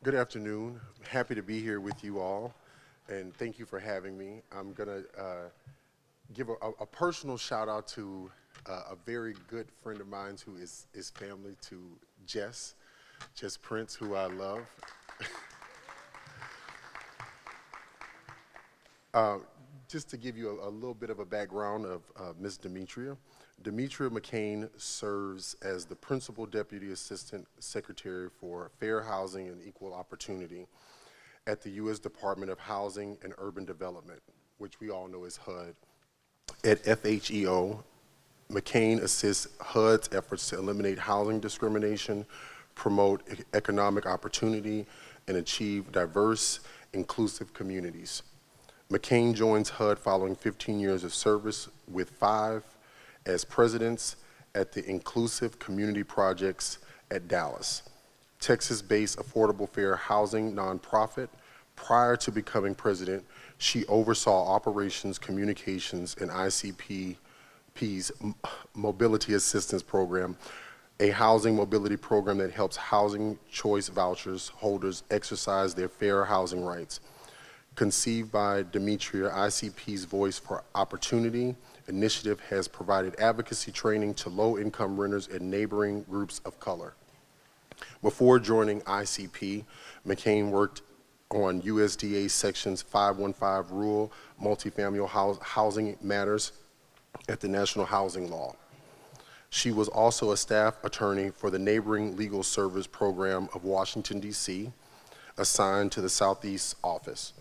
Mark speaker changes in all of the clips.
Speaker 1: Good afternoon. Happy to be here with you all, and thank you for having me. I'm going to give a personal shout out to a very good friend of mine who is family to Jess Prince, who I love. Just to give you a little bit of a background of Ms. Demetria. Demetria McCain serves as the Principal Deputy Assistant Secretary for Fair Housing and Equal Opportunity at the U.S. Department of Housing and Urban Development, which we all know as HUD. At FHEO, McCain assists HUD's efforts to eliminate housing discrimination, promote economic opportunity, and achieve diverse, inclusive communities. McCain joins HUD following 15 years of service with 5 as presidents at the Inclusive Community Projects at Dallas, Texas-based affordable fair housing nonprofit. Prior to becoming president, she oversaw operations, communications, and ICP's Mobility Assistance Program, a housing mobility program that helps housing choice vouchers holders exercise their fair housing rights. Conceived by Demetria, ICP's Voice for Opportunity initiative has provided advocacy training to low-income renters and neighboring groups of color. Before joining ICP, McCain worked on USDA Sections 515 rural multifamily housing matters at the National Housing Law. She was also a staff attorney for the Neighboring Legal Service Program of Washington, D.C., assigned to the Southeast Office,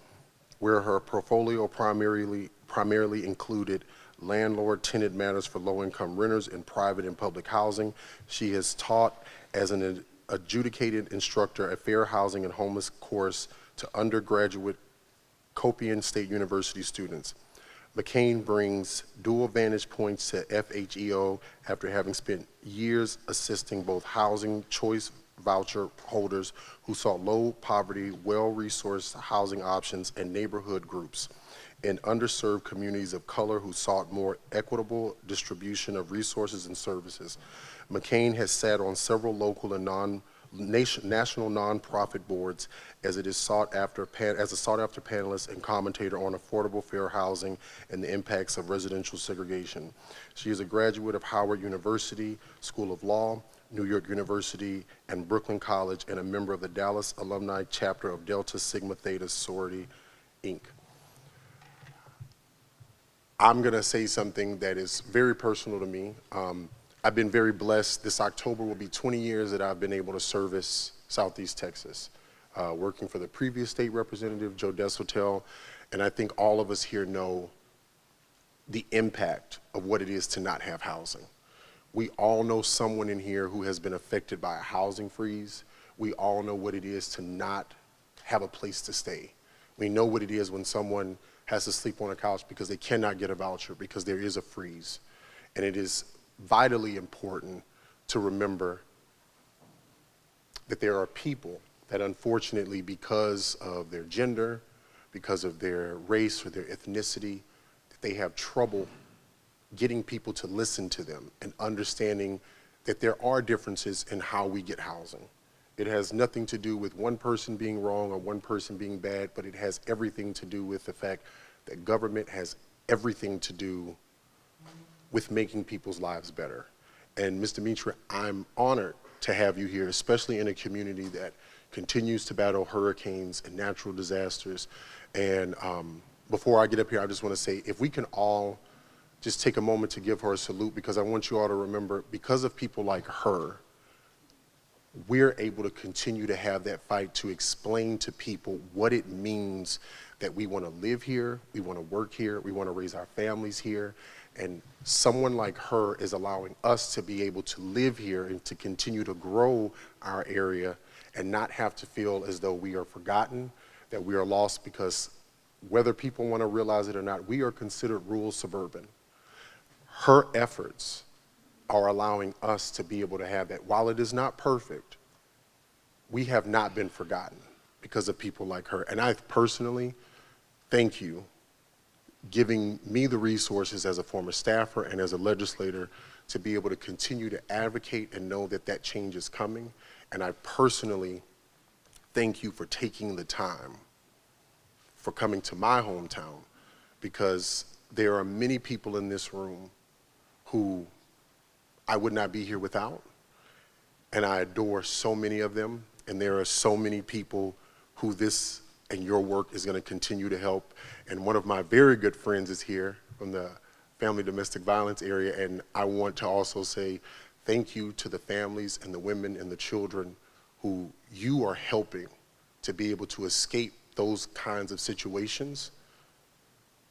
Speaker 1: where her portfolio primarily included landlord-tenant matters for low-income renters in private and public housing. She has taught as an adjudicated instructor a fair housing and homeless course to undergraduate Copian State University students. McCain brings dual vantage points to FHEO after having spent years assisting both housing choice voucher holders who sought low poverty, well-resourced housing options, and neighborhood groups in underserved communities of color who sought more equitable distribution of resources and services. McCain has sat on several local and national nonprofit boards as a sought-after panelist and commentator on affordable fair housing and the impacts of residential segregation. She is a graduate of Howard University School of Law, New York University, and Brooklyn College, and a member of the Dallas alumni chapter of Delta Sigma Theta Sorority, Inc. I'm gonna say something that is very personal to me. I've been very blessed. This October will be 20 years that I've been able to service Southeast Texas, working for the previous state representative, Joe Desautels, and I think all of us here know the impact of what it is to not have housing. We all know someone in here who has been affected by a housing freeze. We all know what it is to not have a place to stay. We know what it is when someone has to sleep on a couch because they cannot get a voucher because there is a freeze. And it is vitally important to remember that there are people that unfortunately, because of their gender, because of their race or their ethnicity, that they have trouble getting people to listen to them and understanding that there are differences in how we get housing. It has nothing to do with one person being wrong or one person being bad, but it has everything to do with the fact that government has everything to do with making people's lives better. And Ms. Demetria, I'm honored to have you here, especially in a community that continues to battle hurricanes and natural disasters. And before I get up here, I just want to say, if we can all just take a moment to give her a salute, because I want you all to remember, because of people like her, we're able to continue to have that fight to explain to people what it means that we want to live here, we want to work here, we want to raise our families here, and someone like her is allowing us to be able to live here and to continue to grow our area and not have to feel as though we are forgotten, that we are lost, because whether people want to realize it or not, we are considered rural suburban. Her efforts are allowing us to be able to have that. While it is not perfect, we have not been forgotten because of people like her. And I personally thank you giving me the resources as a former staffer and as a legislator to be able to continue to advocate and know that that change is coming. And I personally thank you for taking the time for coming to my hometown, because there are many people in this room who I would not be here without, and I adore so many of them, and there are so many people who this and your work is going to continue to help. And one of my very good friends is here from the family domestic violence area, and I want to also say thank you to the families and the women and the children who you are helping to be able to escape those kinds of situations.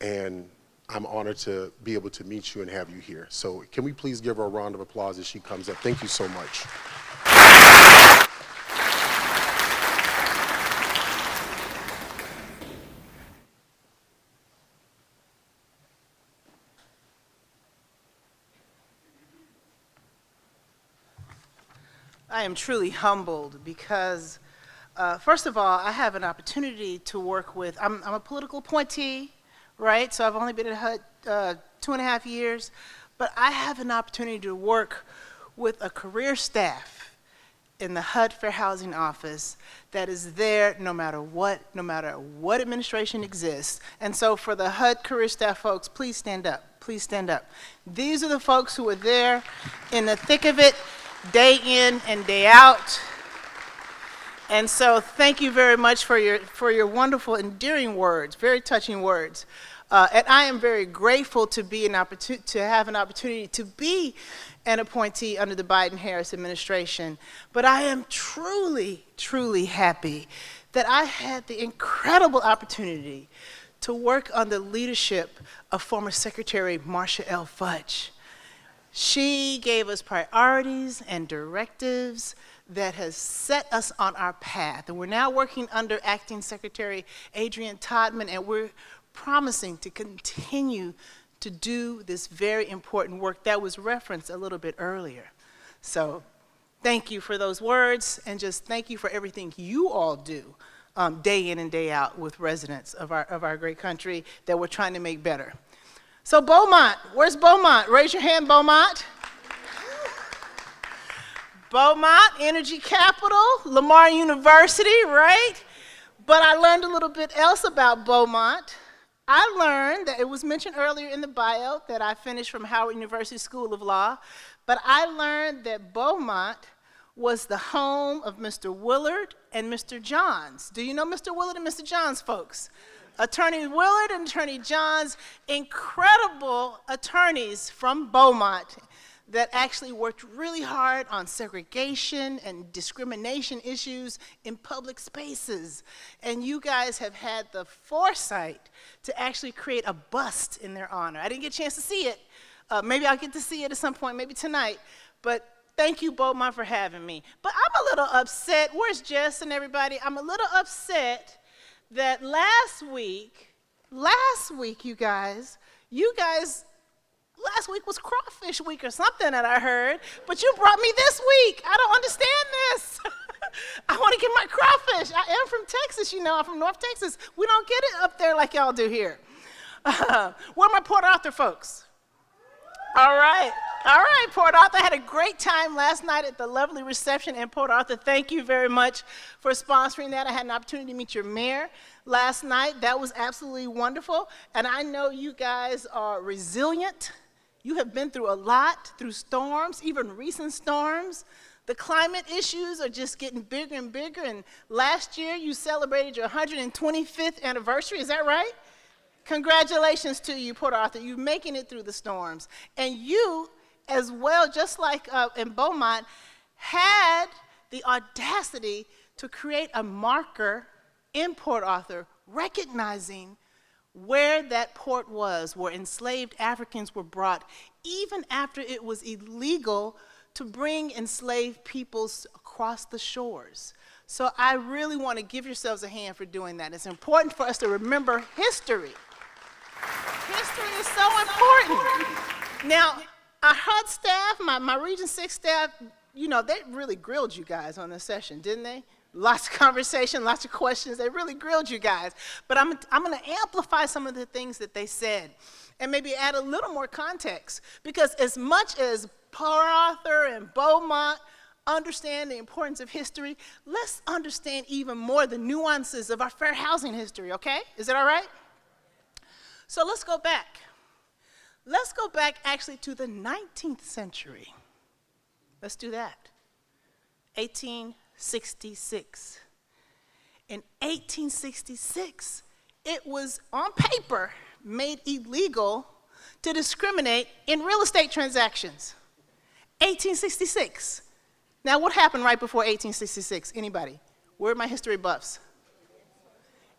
Speaker 1: And I'm honored to be able to meet you and have you here. So can we please give her a round of applause as she comes up? Thank you so much.
Speaker 2: I am truly humbled because, first of all, I have an opportunity to work with, I'm a political appointee, right? So I've only been at HUD 2.5 years, but I have an opportunity to work with a career staff in the HUD Fair Housing Office that is there no matter what administration exists. And so for the HUD career staff folks, please stand up, please stand up. These are the folks who are there in the thick of it, day in and day out. And so thank you very much for your wonderful, endearing words, very touching words. And I am very grateful to have an opportunity to be an appointee under the Biden-Harris administration. But I am truly, truly happy that I had the incredible opportunity to work under the leadership of former Secretary Marcia L. Fudge. She gave us priorities and directives that has set us on our path. And we're now working under Acting Secretary Adrian Todman, and we're promising to continue to do this very important work that was referenced a little bit earlier. So thank you for those words, and just thank you for everything you all do day in and day out with residents of our great country that we're trying to make better. So Beaumont, where's Beaumont? Raise your hand, Beaumont. Beaumont, energy capital, Lamar University, right? But I learned a little bit else about Beaumont. I learned that it was mentioned earlier in the bio that I finished from Howard University School of Law, but I learned that Beaumont was the home of Mr. Willard and Mr. Johns. Do you know Mr. Willard and Mr. Johns, folks? Attorney Willard and Attorney Johns, incredible attorneys from Beaumont that actually worked really hard on segregation and discrimination issues in public spaces. And you guys have had the foresight to actually create a bust in their honor. I didn't get a chance to see it. Maybe I'll get to see it at some point, maybe tonight. But thank you, Beaumont, for having me. But I'm a little upset. Where's Jess and everybody? I'm a little upset that last week, you guys, last week was crawfish week or something that I heard, but you brought me this week. I don't understand this. I want to get my crawfish. I am from Texas, you know. I'm from North Texas. We don't get it up there like y'all do here. Where are my Port Arthur folks? All right, Port Arthur. I had a great time last night at the lovely reception in Port Arthur. Thank you very much for sponsoring that. I had an opportunity to meet your mayor last night. That was absolutely wonderful. And I know you guys are resilient. You have been through a lot, through storms, even recent storms. The climate issues are just getting bigger and bigger. And last year, you celebrated your 125th anniversary. Is that right? Congratulations to you, Port Arthur. You're making it through the storms. And you, as well, just like in Beaumont, had the audacity to create a marker in Port Arthur recognizing where that port was, where enslaved Africans were brought, even after it was illegal to bring enslaved peoples across the shores. So I really want to give yourselves a hand for doing that. It's important for us to remember history. History is so important. Now, our HUD staff, my Region 6 staff, you know, they really grilled you guys on this session, didn't they? Lots of conversation, lots of questions. They really grilled you guys. But I'm going to amplify some of the things that they said and maybe add a little more context. Because as much as Port Arthur and Beaumont understand the importance of history, let's understand even more the nuances of our fair housing history, okay? Is that all right? So let's go back. Let's go back actually to the 19th century. Let's do that. 1866. In 1866, it was on paper made illegal to discriminate in real estate transactions. 1866. Now, what happened right before 1866? Anybody? Where are my history buffs?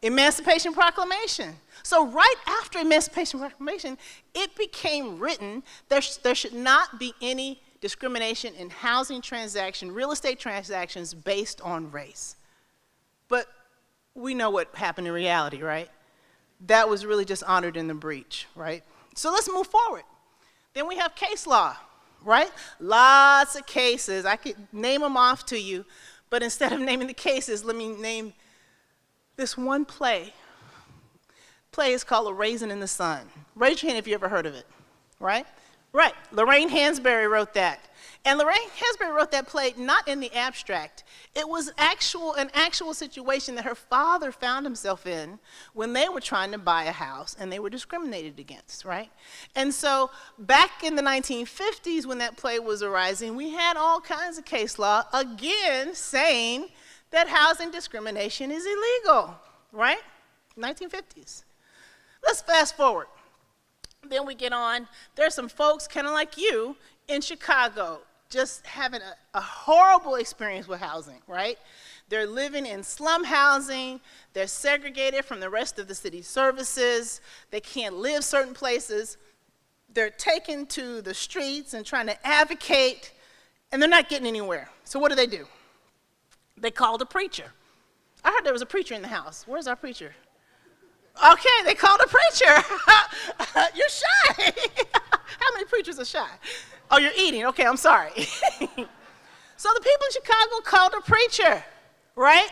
Speaker 2: Emancipation Proclamation. So right after Emancipation Proclamation, it became written there should not be any discrimination in housing transactions, real estate transactions based on race. But we know what happened in reality, right? That was really just honored in the breach, right? So let's move forward. Then we have case law, right? Lots of cases. I could name them off to you, but instead of naming the cases, let me name this one play. Play is called A Raisin in the Sun. Raise your hand if you ever heard of it, right? Right, Lorraine Hansberry wrote that. And Lorraine Hansberry wrote that play not in the abstract. It was an actual situation that her father found himself in when they were trying to buy a house and they were discriminated against, right? And so back in the 1950s when that play was arising, we had all kinds of case law, again, saying that housing discrimination is illegal, right? 1950s. Let's fast forward. Then we get on, there's some folks kind of like you in Chicago just having a horrible experience with housing, right? They're living in slum housing, they're segregated from the rest of the city's services, they can't live certain places, they're taken to the streets and trying to advocate, and they're not getting anywhere. So what do? They called a preacher. I heard there was a preacher in the house. Where's our preacher? Okay, they called a preacher. You're shy. How many preachers are shy? Oh, you're eating. Okay, I'm sorry. So the people in Chicago called a preacher, right?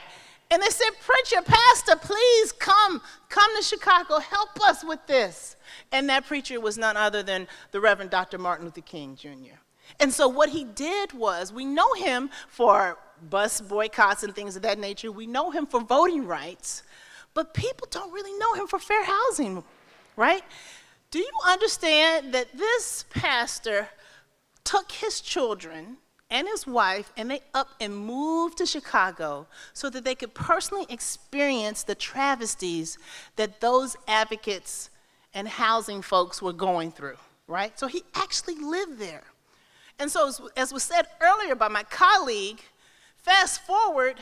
Speaker 2: And they said, preacher, pastor, please come to Chicago, help us with this. And that preacher was none other than the Reverend Dr. Martin Luther King, Jr. And so what he did was, we know him for bus boycotts and things of that nature. We know him for voting rights. But people don't really know him for fair housing, right? Do you understand that this pastor took his children and his wife and they up and moved to Chicago so that they could personally experience the travesties that those advocates and housing folks were going through, right? So he actually lived there. And so as was said earlier by my colleague, fast forward,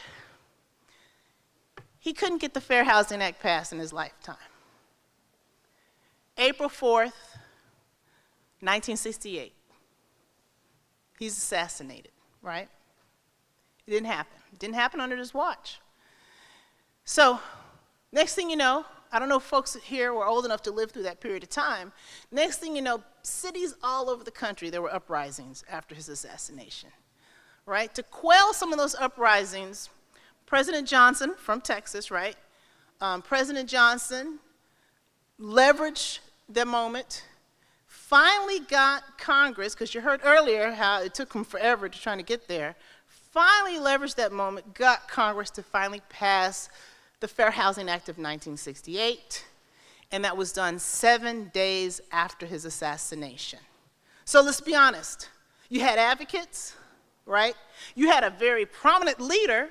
Speaker 2: he couldn't get the Fair Housing Act passed in his lifetime. April 4th, 1968. He's assassinated, right? It didn't happen. It didn't happen under his watch. So, next thing you know, I don't know if folks here were old enough to live through that period of time. Next thing you know, cities all over the country, there were uprisings after his assassination, right? To quell some of those uprisings, President Johnson from Texas, right? President Johnson leveraged the moment, finally got Congress, because you heard earlier how it took him forever to try to get there, finally leveraged that moment, got Congress to finally pass the Fair Housing Act of 1968, and that was done 7 days after his assassination. So let's be honest. You had advocates, right? You had a very prominent leader,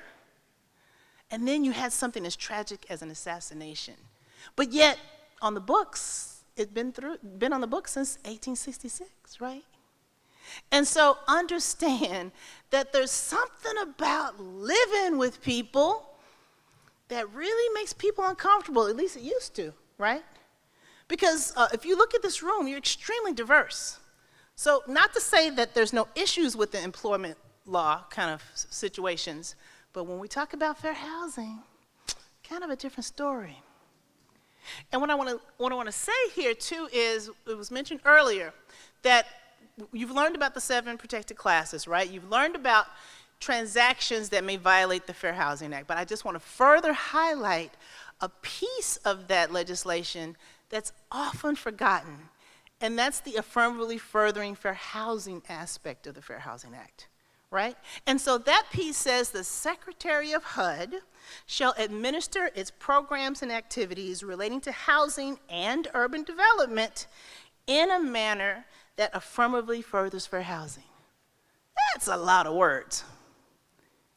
Speaker 2: and then you had something as tragic as an assassination. But yet, on the books, it's been on the books since 1866, right? And so understand that there's something about living with people that really makes people uncomfortable, at least it used to, right? Because if you look at this room, you're extremely diverse. So not to say that there's no issues with the employment law kind of situations, but when we talk about fair housing, kind of a different story. And what I want to say here too is, it was mentioned earlier that you've learned about the 7 protected classes, right? You've learned about transactions that may violate the Fair Housing Act, but I just want to further highlight a piece of that legislation that's often forgotten, and that's the affirmatively furthering fair housing aspect of the Fair Housing Act, right? And so that piece says the Secretary of HUD shall administer its programs and activities relating to housing and urban development in a manner that affirmatively furthers fair housing. That's a lot of words,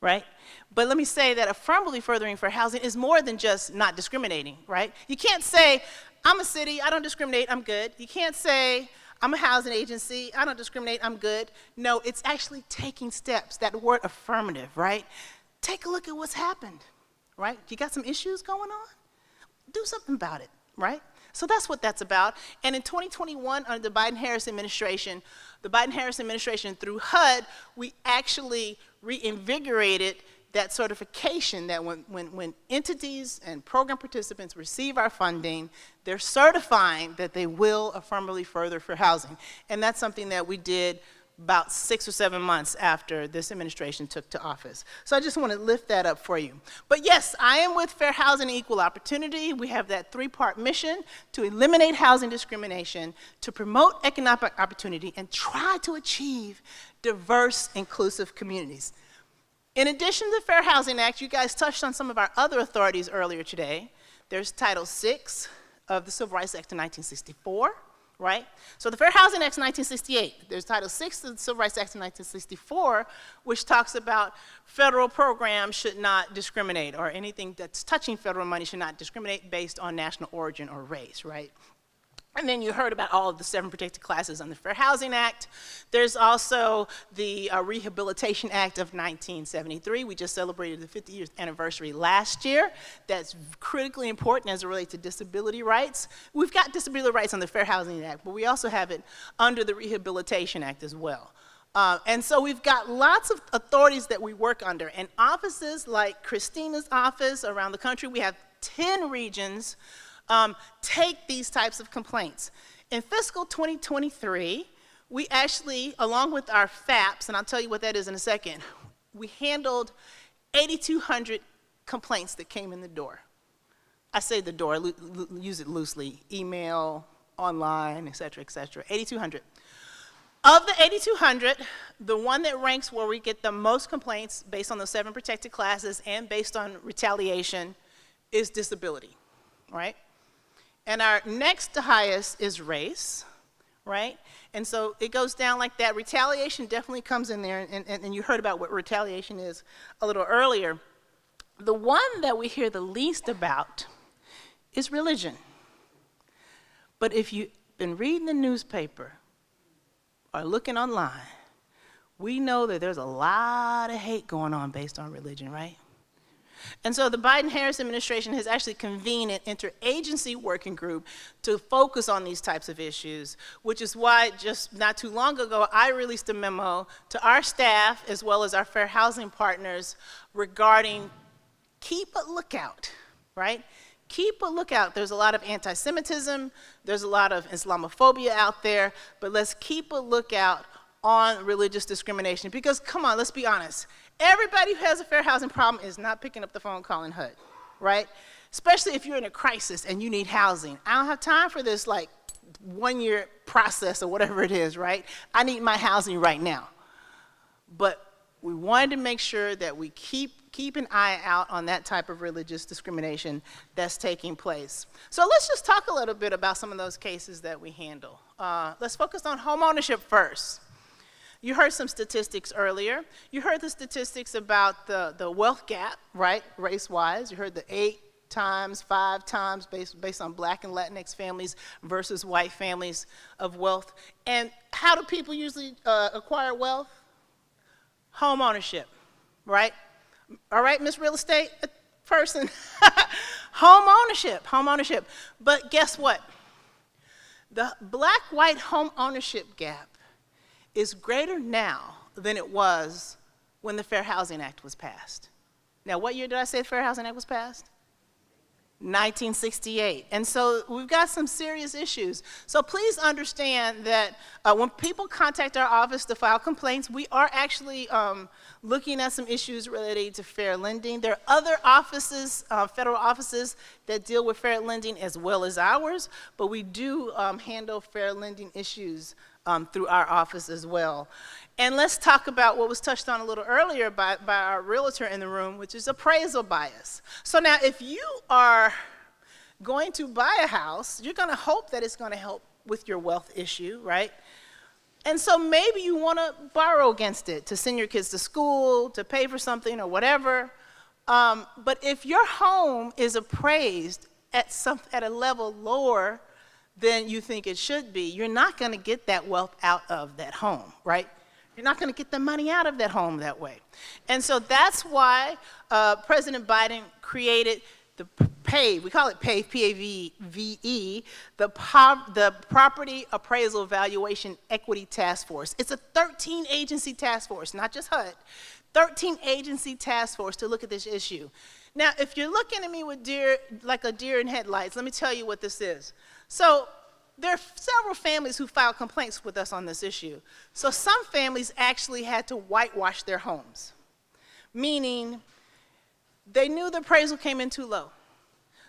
Speaker 2: right? But let me say that affirmatively furthering fair housing is more than just not discriminating, right? You can't say, I'm a city, I don't discriminate, I'm good. You can't say, I'm a housing agency, I don't discriminate, I'm good. No, it's actually taking steps, that word affirmative, right? Take a look at what's happened, right? You got some issues going on? Do something about it, right? So that's what that's about. And in 2021, under the Biden-Harris administration, through HUD, we actually reinvigorated that certification that when entities and program participants receive our funding, they're certifying that they will affirmatively further for housing. And that's something that we did about 6 or 7 months after this administration took to office. So I just want to lift that up for you. But yes, I am with Fair Housing and Equal Opportunity. We have that 3-part mission to eliminate housing discrimination, to promote economic opportunity, and try to achieve diverse, inclusive communities. In addition to the Fair Housing Act, you guys touched on some of our other authorities earlier today. There's Title VI of the Civil Rights Act of 1964, right? So the Fair Housing Act of 1968, there's Title VI of the Civil Rights Act of 1964, which talks about federal programs should not discriminate, or anything that's touching federal money should not discriminate based on national origin or race, right? And then you heard about all of the 7 protected classes under the Fair Housing Act. There's also the Rehabilitation Act of 1973. We just celebrated the 50th anniversary last year. That's critically important as it relates to disability rights. We've got disability rights under the Fair Housing Act, but we also have it under the Rehabilitation Act as well. And so we've got lots of authorities that we work under. And offices like Christina's office around the country, we have 10 regions take these types of complaints. In fiscal 2023, we actually, along with our FAPs, and I'll tell you what that is in a second, we handled 8,200 complaints that came in the door. I say the door, use it loosely, email, online, et cetera, 8,200. Of the 8,200, the one that ranks where we get the most complaints based on the 7 protected classes and based on retaliation is disability, right? And our next to highest is race, right? And so it goes down like that. Retaliation definitely comes in there, and you heard about what retaliation is a little earlier. The one that we hear the least about is religion. But if you've been reading the newspaper or looking online, we know that there's a lot of hate going on based on religion, right? And so the Biden-Harris administration has actually convened an interagency working group to focus on these types of issues, which is why just not too long ago, I released a memo to our staff as well as our fair housing partners regarding keep a lookout, right? Keep a lookout. There's a lot of anti-Semitism, there's a lot of Islamophobia out there, but let's keep a lookout on religious discrimination, because come on, let's be honest. Everybody who has a fair housing problem is not picking up the phone calling HUD, right? Especially if you're in a crisis and you need housing. I don't have time for this like 1-year process or whatever it is, right? I need my housing right now. But we wanted to make sure that we keep an eye out on that type of religious discrimination that's taking place. So let's just talk a little bit about some of those cases that we handle. Let's focus on home ownership first. You heard some statistics earlier. You heard the statistics about the wealth gap, right, race-wise. You heard the 8 times, 5 times based on Black and Latinx families versus white families of wealth. And how do people usually acquire wealth? Home ownership, right? All right, Miss Real Estate person. Home ownership. But guess what? The Black-white home ownership gap is greater now than it was when the Fair Housing Act was passed. Now, what year did I say the Fair Housing Act was passed? 1968. And so we've got some serious issues. So please understand that when people contact our office to file complaints, we are actually looking at some issues related to fair lending. There are other offices, federal offices, that deal with fair lending as well as ours, but we do handle fair lending issues through our office as well. And let's talk about what was touched on a little earlier by our realtor in the room, which is appraisal bias. So now if you are going to buy a house, you're going to hope that it's going to help with your wealth issue, right? And so maybe you want to borrow against it to send your kids to school, to pay for something or whatever. But if your home is appraised at a level lower than you think it should be, you're not going to get that wealth out of that home, right? You're not going to get the money out of that home that way. And so that's why President Biden created the PAVE, we call it PAVE, P-A-V-E, the Property Appraisal Valuation Equity Task Force. It's a 13-agency task force, not just HUD, 13-agency task force to look at this issue. Now, if you're looking at me with like a deer in headlights, let me tell you what this is. So there are several families who filed complaints with us on this issue. So some families actually had to whitewash their homes, meaning they knew the appraisal came in too low.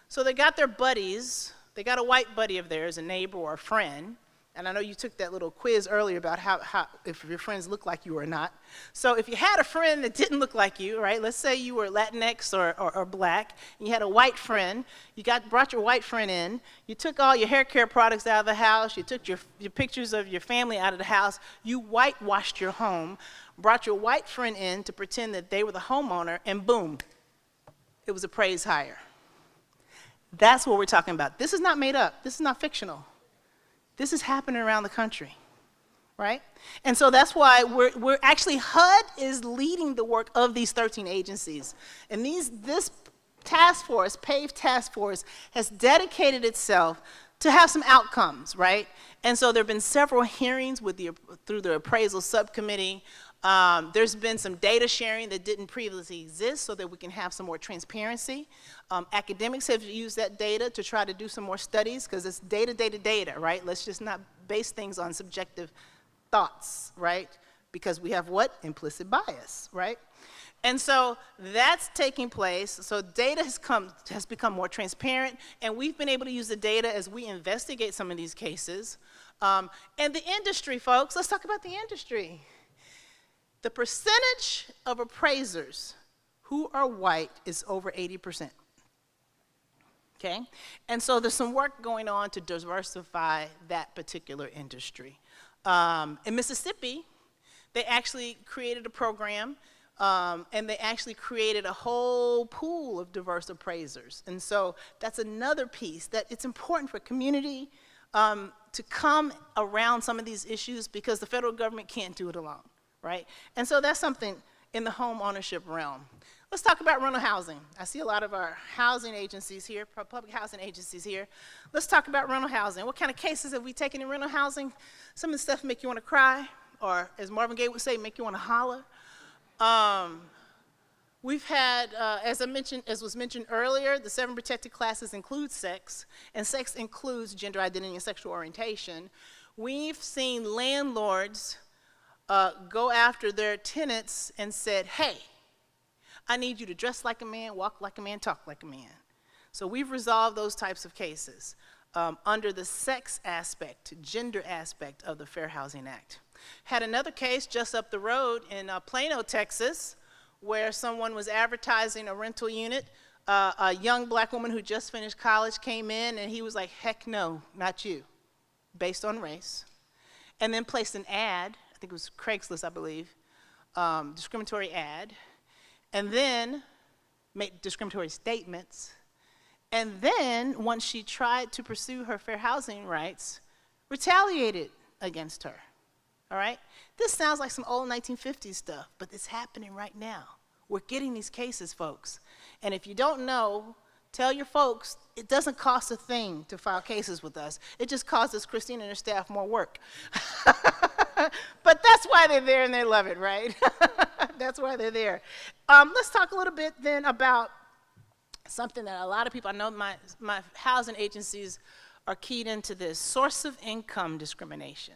Speaker 2: So they got their buddies, they got a white buddy of theirs, a neighbor or a friend, and I know you took that little quiz earlier about how if your friends look like you or not. So if you had a friend that didn't look like you, right, let's say you were Latinx or black, and you had a white friend, you brought your white friend in, you took all your hair care products out of the house, you took your pictures of your family out of the house, you whitewashed your home, brought your white friend in to pretend that they were the homeowner, and boom, it was appraised higher. That's what we're talking about. This is not made up. This is not fictional. This is happening around the country, right? And so that's why we're actually, HUD is leading the work of these 13 agencies. And this task force, PAVE task force, has dedicated itself to have some outcomes, right? And so there have been several hearings through the appraisal subcommittee. There's been some data sharing that didn't previously exist so that we can have some more transparency. Academics have used that data to try to do some more studies because it's data, right? Let's just not base things on subjective thoughts, right? Because we have what? Implicit bias, right? And so that's taking place. So data has become more transparent, and we've been able to use the data as we investigate some of these cases. And the industry, folks, let's talk about the industry. The percentage of appraisers who are white is over 80%, okay? And so there's some work going on to diversify that particular industry. In Mississippi, they actually created a program, and they actually created a whole pool of diverse appraisers. And so that's another piece that it's important for community to come around some of these issues because the federal government can't do it alone. Right? And so that's something in the home ownership realm. Let's talk about rental housing. I see a lot of our housing agencies here, public housing agencies here. Let's talk about rental housing. What kind of cases have we taken in rental housing? Some of the stuff make you want to cry, or as Marvin Gaye would say, make you want to holler. We've had, as was mentioned earlier, the 7 protected classes include sex, and sex includes gender identity and sexual orientation. We've seen landlords go after their tenants and said, hey, I need you to dress like a man, walk like a man, talk like a man. So we've resolved those types of cases under the sex aspect, gender aspect of the Fair Housing Act. Had another case just up the road in Plano, Texas, where someone was advertising a rental unit. A young black woman who just finished college came in and he was like, heck no, not you, based on race. And then placed an ad, I think it was Craigslist, I believe, discriminatory ad, and then made discriminatory statements. And then, once she tried to pursue her fair housing rights, retaliated against her, all right? This sounds like some old 1950s stuff, but it's happening right now. We're getting these cases, folks. And if you don't know, tell your folks, it doesn't cost a thing to file cases with us. It just causes Christine and her staff more work. But that's why they're there and they love it, right? That's why they're there. Let's talk a little bit then about something that a lot of people, I know my housing agencies are keyed into this, source of income discrimination.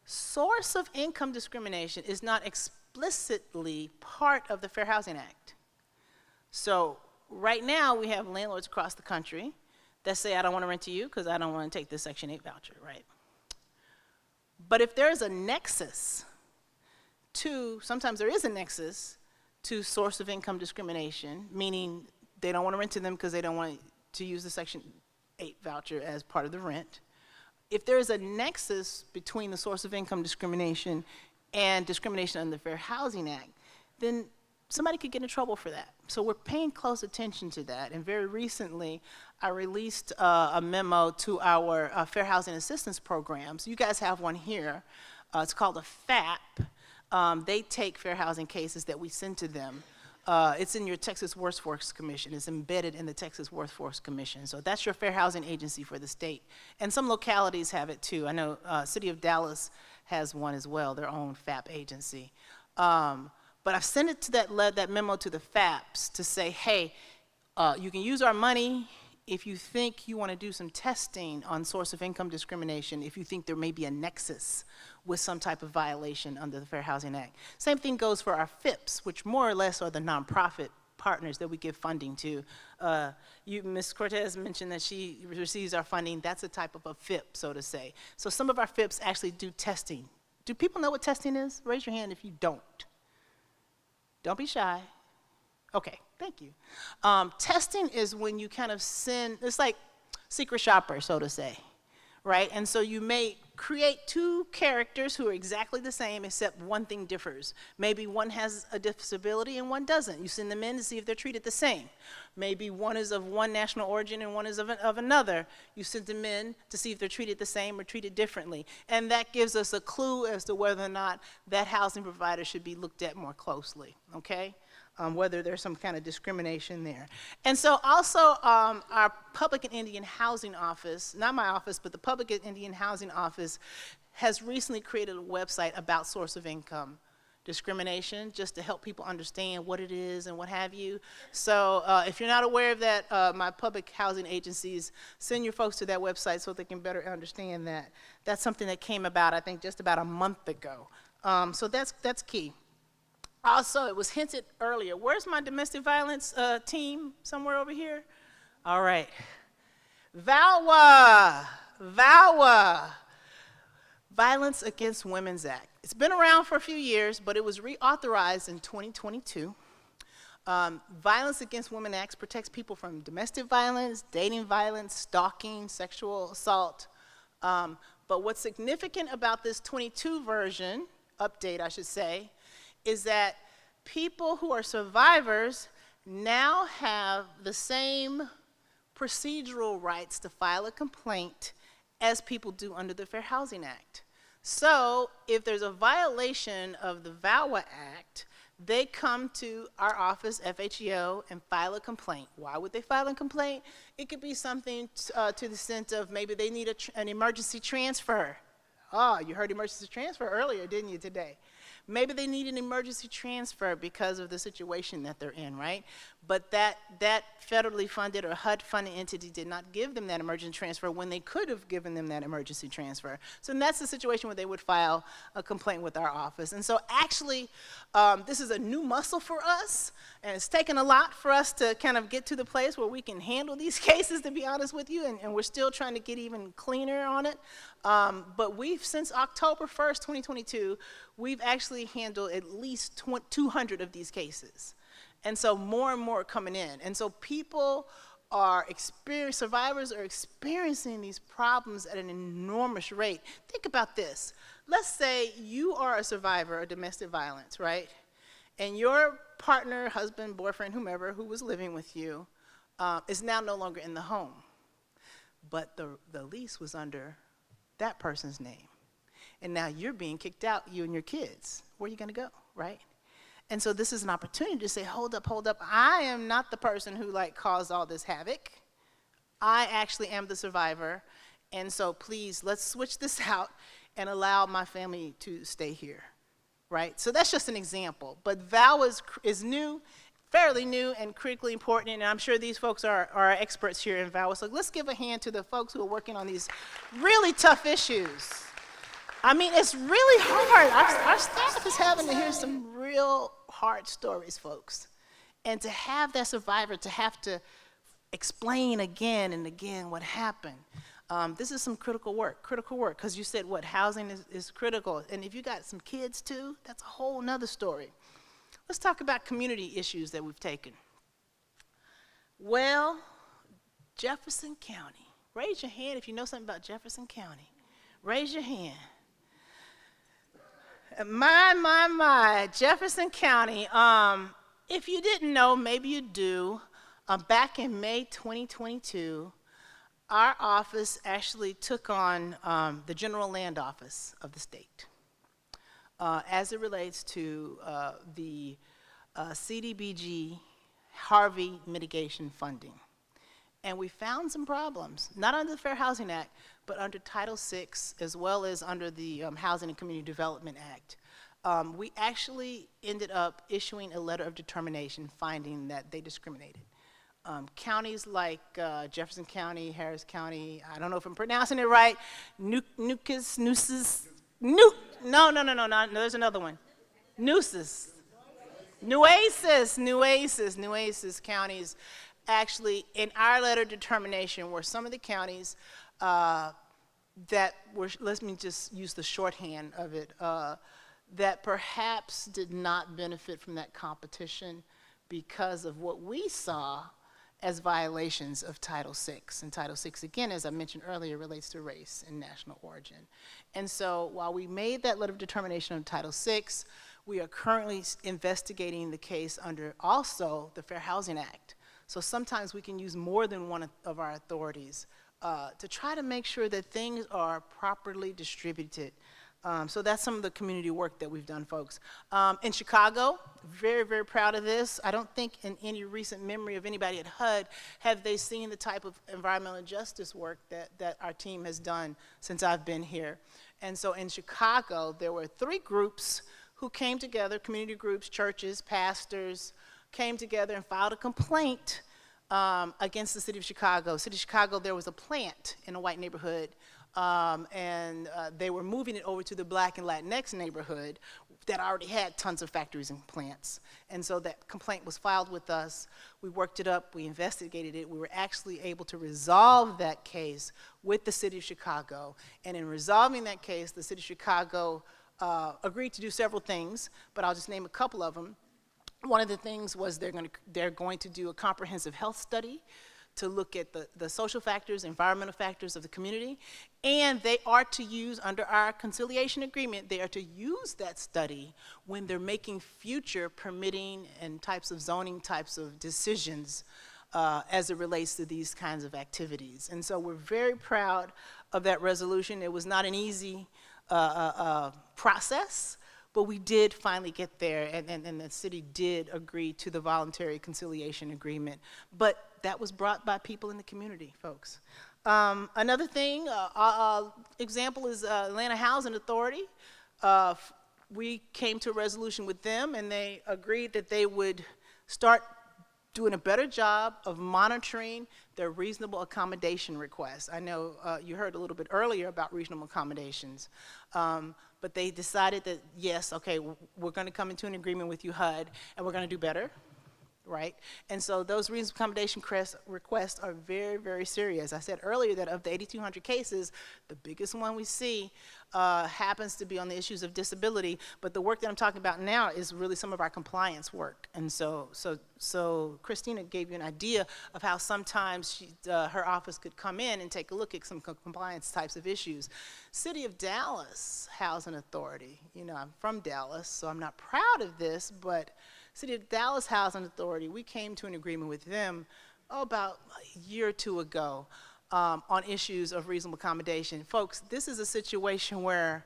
Speaker 2: Source of income discrimination is not explicitly part of the Fair Housing Act. So right now we have landlords across the country that say, I don't want to rent to you because I don't want to take this Section 8 voucher, right? But if there is a nexus sometimes there is a nexus to source of income discrimination, meaning they don't want to rent to them because they don't want to use the Section 8 voucher as part of the rent. If there is a nexus between the source of income discrimination and discrimination under the Fair Housing Act, then somebody could get in trouble for that. So we're paying close attention to that. And very recently, I released a memo to our Fair Housing Assistance Programs. You guys have one here. It's called a FAP. They take fair housing cases that we send to them. It's in your Texas Workforce Commission. It's embedded in the Texas Workforce Commission. So that's your fair housing agency for the state. And some localities have it too. I know City of Dallas has one as well, their own FAP agency. But I've sent it to that memo to the FAPs to say, hey, you can use our money if you think you want to do some testing on source of income discrimination, if you think there may be a nexus with some type of violation under the Fair Housing Act. Same thing goes for our FIPS, which more or less are the nonprofit partners that we give funding to. Ms. Cortez mentioned that she receives our funding. That's a type of a FIP, so to say. So some of our FIPS actually do testing. Do people know what testing is? Raise your hand if you don't. Don't be shy. Okay, thank you. Testing is when you kind of send, it's like secret shopper, so to say, right? And so you may create two characters who are exactly the same, except one thing differs. Maybe one has a disability and one doesn't. You send them in to see if they're treated the same. Maybe one is of one national origin and one is of another. You send them in to see if they're treated the same or treated differently. And that gives us a clue as to whether or not that housing provider should be looked at more closely, okay? Whether there's some kind of discrimination there. And so also our Public and Indian Housing Office, not my office, but the Public and Indian Housing Office has recently created a website about source of income discrimination, just to help people understand what it is and what have you. So if you're not aware of that, my public housing agencies, send your folks to that website so they can better understand that. That's something that came about, I think, just about a month ago. So that's key. Also, it was hinted earlier. Where's my domestic violence team? Somewhere over here? All right. VAWA, Violence Against Women's Act. It's been around for a few years, but it was reauthorized in 2022. Violence Against Women Act protects people from domestic violence, dating violence, stalking, sexual assault. But what's significant about this 22 version, update I should say, is that people who are survivors now have the same procedural rights to file a complaint as people do under the Fair Housing Act. So if there's a violation of the VAWA Act, they come to our office, FHEO, and file a complaint. Why would they file a complaint? It could be something to the extent of maybe they need an emergency transfer. Oh, you heard emergency transfer earlier, didn't you, today? Maybe they need an emergency transfer because of the situation that they're in, right? But that federally funded or HUD-funded entity did not give them that emergency transfer when they could have given them that emergency transfer. So that's the situation where they would file a complaint with our office. And so actually, this is a new muscle for us, and it's taken a lot for us to kind of get to the place where we can handle these cases, to be honest with you, and we're still trying to get even cleaner on it. But since October 1st, 2022, we've actually handled at least 200 of these cases. And so more and more are coming in. And so survivors are experiencing these problems at an enormous rate. Think about this. Let's say you are a survivor of domestic violence, right? And your partner, husband, boyfriend, whomever, who was living with you, is now no longer in the home. But the lease was under that person's name. And now you're being kicked out, you and your kids. Where are you going to go, right? And so this is an opportunity to say, hold up. I am not the person who caused all this havoc. I actually am the survivor. And so please, let's switch this out and allow my family to stay here, right? So that's just an example. But VAWA is new, fairly new and critically important, and I'm sure these folks are experts here in VAWA. So let's give a hand to the folks who are working on these really tough issues. I mean, it's really hard. Our staff is having to hear some real hard stories, folks. And to have that survivor to have to explain again and again what happened. This is some critical work, because you said what, housing is critical. And if you got some kids too, that's a whole nother story. Let's talk about community issues that we've taken. Well, Jefferson County. Raise your hand if you know something about Jefferson County. Raise your hand. My, Jefferson County. If you didn't know, maybe you do. Back in May 2022, our office actually took on the general land office of the state as it relates to the CDBG Harvey mitigation funding. And we found some problems, not under the Fair Housing Act, but under Title VI, as well as under the Housing and Community Development Act. We actually ended up issuing a letter of determination finding that they discriminated. Counties like Jefferson County, Harris County, I don't know if I'm pronouncing it right, Nueces, there's another one. Nueces counties actually, in our letter of determination, were some of the counties that were, let me just use the shorthand of it, that perhaps did not benefit from that competition because of what we saw as violations of Title VI. And Title VI, again, as I mentioned earlier, relates to race and national origin. And so while we made that letter of determination on Title VI, we are currently investigating the case under also the Fair Housing Act. So sometimes we can use more than one of our authorities to try to make sure that things are properly distributed. So that's some of the community work that we've done, folks. In Chicago, very, very proud of this. I don't think in any recent memory of anybody at HUD have they seen the type of environmental justice work that our team has done since I've been here. And so in Chicago, there were 3 groups who came together, community groups, churches, pastors, came together and filed a complaint against the city of Chicago. City of Chicago, there was a plant in a white neighborhood, and they were moving it over to the Black and Latinx neighborhood that already had tons of factories and plants. And so that complaint was filed with us. We worked it up, we investigated it. We were actually able to resolve that case with the city of Chicago. And in resolving that case, the city of Chicago agreed to do several things, but I'll just name a couple of them. One of the things was they're going to do a comprehensive health study to look at the social factors, environmental factors of the community, and they are to use, under our conciliation agreement, they are to use that study when they're making future permitting and types of zoning types of decisions as it relates to these kinds of activities. And so we're very proud of that resolution. It was not an easy process, but we did finally get there, and the city did agree to the voluntary conciliation agreement. But that was brought by people in the community, folks. Another thing, example is Atlanta Housing Authority. We came to a resolution with them, and they agreed that they would start doing a better job of monitoring their reasonable accommodation requests. I know you heard a little bit earlier about reasonable accommodations, but they decided that, yes, okay, we're going to come into an agreement with you, HUD, and we're going to do better, right? And so those reasonable accommodation requests are very, very serious. I said earlier that of the 8,200 cases, the biggest one we see happens to be on the issues of disability, but the work that I'm talking about now is really some of our compliance work. And so Christina gave you an idea of how sometimes her office could come in and take a look at some compliance types of issues. City of Dallas Housing Authority, you know, I'm from Dallas, so I'm not proud of this, but City of Dallas Housing Authority, we came to an agreement with them about a year or two ago on issues of reasonable accommodation. Folks, this is a situation where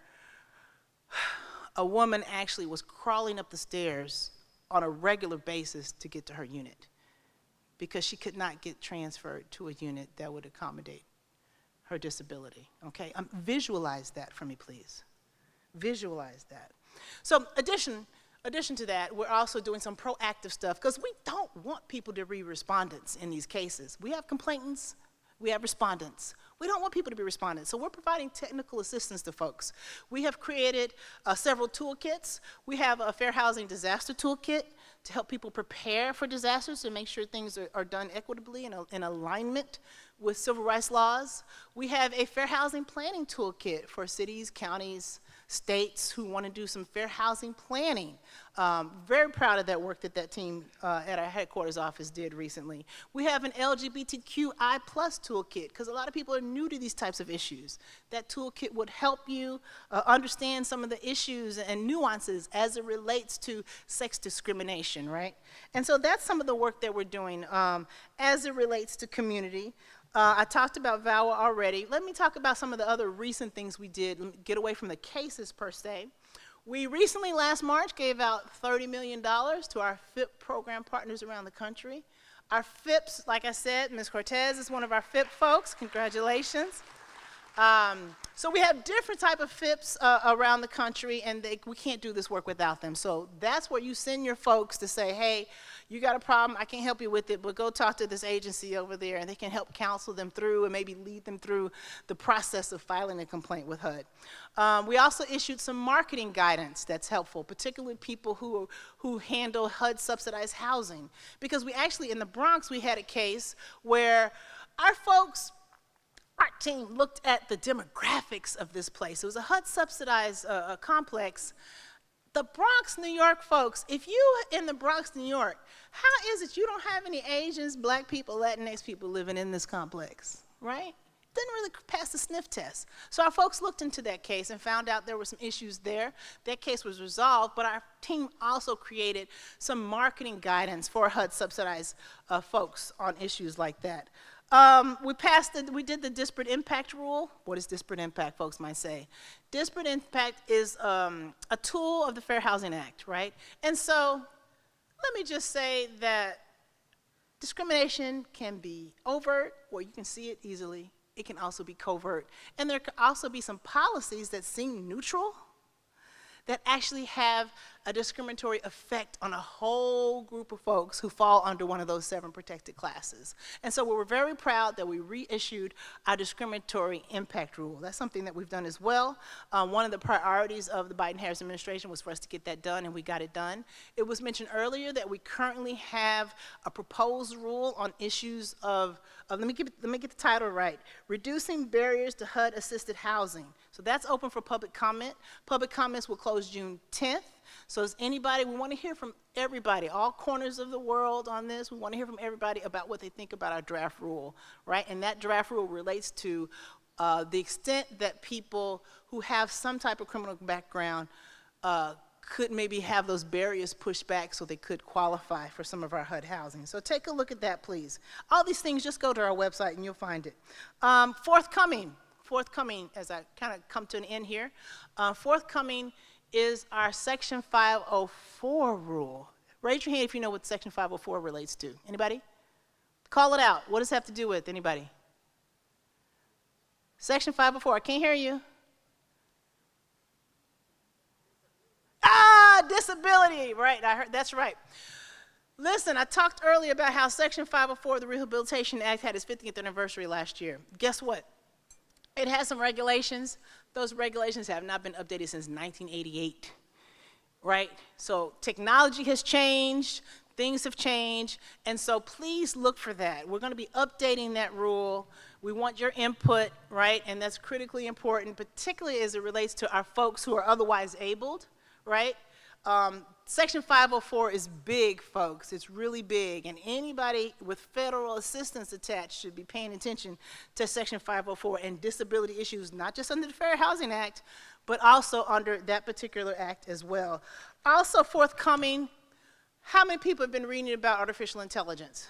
Speaker 2: a woman actually was crawling up the stairs on a regular basis to get to her unit because she could not get transferred to a unit that would accommodate her disability, okay? Visualize that for me, please. Visualize that. So addition to that, we're also doing some proactive stuff because we don't want people to be respondents in these cases. We have complainants, we have respondents. We don't want people to be respondents, so we're providing technical assistance to folks. We have created several toolkits. We have a Fair Housing Disaster Toolkit to help people prepare for disasters and make sure things are done equitably and in alignment with civil rights laws. We have a fair housing planning toolkit for cities, counties, states who want to do some fair housing planning. Very proud of that work that that team at our headquarters office did recently. We have an LGBTQI+ toolkit, because a lot of people are new to these types of issues. That toolkit would help you understand some of the issues and nuances as it relates to sex discrimination, right? And so that's some of the work that we're doing as it relates to community. I talked about VAWA already. Let me talk about some of the other recent things we did, get away from the cases per se. We recently, last March, gave out $30 million to our FIP program partners around the country. Our FIPs, like I said, Ms. Cortez is one of our FIP folks. Congratulations. So we have different type of FIPs around the country, and we can't do this work without them. So that's where you send your folks to say, hey, you got a problem, I can't help you with it, but go talk to this agency over there, and they can help counsel them through and maybe lead them through the process of filing a complaint with HUD. We also issued some marketing guidance that's helpful, particularly people who handle HUD subsidized housing. Because we actually, in the Bronx, we had a case where our folks, our team looked at the demographics of this place. It was a HUD subsidized complex. The Bronx, New York folks, if you in the Bronx, New York, how is it you don't have any Asians, black people, Latinx people living in this complex, right? Didn't really pass the sniff test. So our folks looked into that case and found out there were some issues there. That case was resolved, but our team also created some marketing guidance for HUD subsidized folks on issues like that. We did the disparate impact rule. What is disparate impact, folks might say? Disparate impact is a tool of the Fair Housing Act, right? And so let me just say that discrimination can be overt, where you can see it easily. It can also be covert. And there could also be some policies that seem neutral that actually have a discriminatory effect on a whole group of folks who fall under one of those 7 protected classes. And so we were very proud that we reissued our discriminatory impact rule. That's something that we've done as well. One of the priorities of the Biden-Harris administration was for us to get that done, and we got it done. It was mentioned earlier that we currently have a proposed rule on issues of let me get the title right, reducing barriers to HUD-assisted housing. So that's open for public comment. Public comments will close June 10th. So is anybody, we want to hear from everybody, all corners of the world on this. We want to hear from everybody about what they think about our draft rule, right? And that draft rule relates to the extent that people who have some type of criminal background could maybe have those barriers pushed back so they could qualify for some of our HUD housing. So take a look at that, please. All these things, just go to our website and you'll find it. Forthcoming, as I kind of come to an end here, forthcoming is our Section 504 rule. Raise your hand if you know what Section 504 relates to. Anybody? Call it out. What does it have to do with? Anybody? Section 504, I can't hear you. Disability, right, I heard, that's right. Listen, I talked earlier about how Section 504 of the Rehabilitation Act had its 50th anniversary last year. Guess what? It has some regulations. Those regulations have not been updated since 1988, right? So technology has changed, things have changed, and so please look for that. We're going to be updating that rule. We want your input, right? And that's critically important, particularly as it relates to our folks who are otherwise abled, right? Section 504 is big, folks. It's really big, and anybody with federal assistance attached should be paying attention to Section 504 and disability issues, not just under the Fair Housing Act, but also under that particular act as well. Also forthcoming, how many people have been reading about artificial intelligence?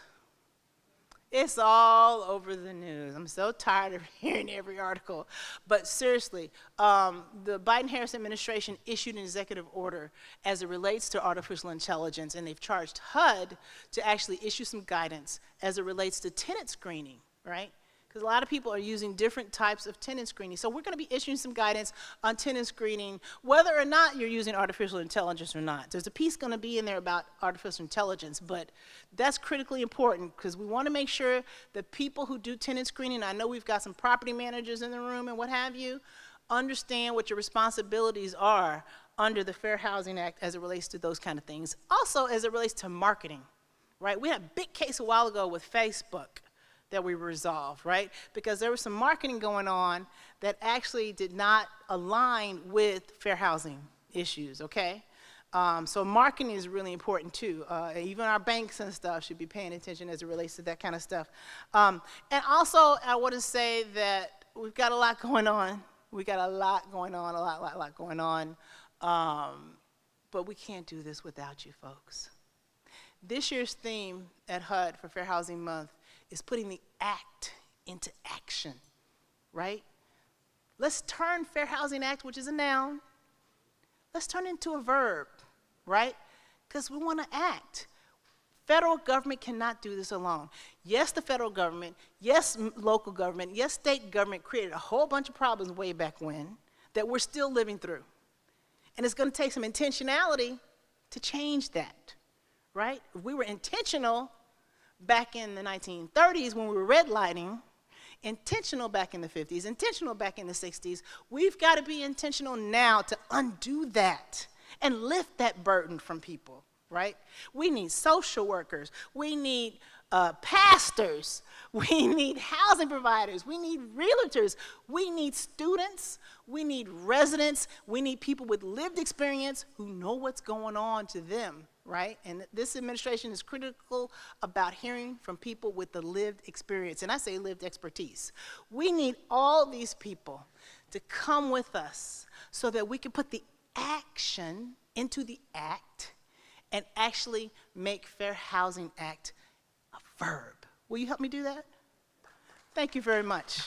Speaker 2: It's all over the news. I'm so tired of hearing every article. But seriously, the Biden-Harris administration issued an executive order as it relates to artificial intelligence, and they've charged HUD to actually issue some guidance as it relates to tenant screening, right? Because a lot of people are using different types of tenant screening. So we're going to be issuing some guidance on tenant screening, whether or not you're using artificial intelligence or not. There's a piece going to be in there about artificial intelligence, but that's critically important because we want to make sure that people who do tenant screening, I know we've got some property managers in the room and what have you, understand what your responsibilities are under the Fair Housing Act as it relates to those kind of things. Also, as it relates to marketing, right? We had a big case a while ago with Facebook that we resolved, right? Because there was some marketing going on that actually did not align with fair housing issues, okay? So marketing is really important too. Even our banks and stuff should be paying attention as it relates to that kind of stuff. And also, I want to say that we've got a lot going on. We got a lot going on, a lot going on. But we can't do this without you folks. This year's theme at HUD for Fair Housing Month is putting the act into action, right? Let's turn Fair Housing Act, which is a noun, let's turn it into a verb, right? Because we want to act. Federal government cannot do this alone. Yes, the federal government, yes, local government, yes, state government created a whole bunch of problems way back when that we're still living through. And it's going to take some intentionality to change that, right? If we were intentional back in the 1930s when we were redlining, intentional back in the 50s, intentional back in the 60s, we've got to be intentional now to undo that and lift that burden from people, right? We need social workers. We need pastors. We need housing providers. We need realtors. We need students. We need residents. We need people with lived experience who know what's going on to them, right? And this administration is critical about hearing from people with the lived experience. And I say lived expertise. We need all these people to come with us so that we can put the action into the act and actually make Fair Housing Act a verb. Will you help me do that? Thank you very much.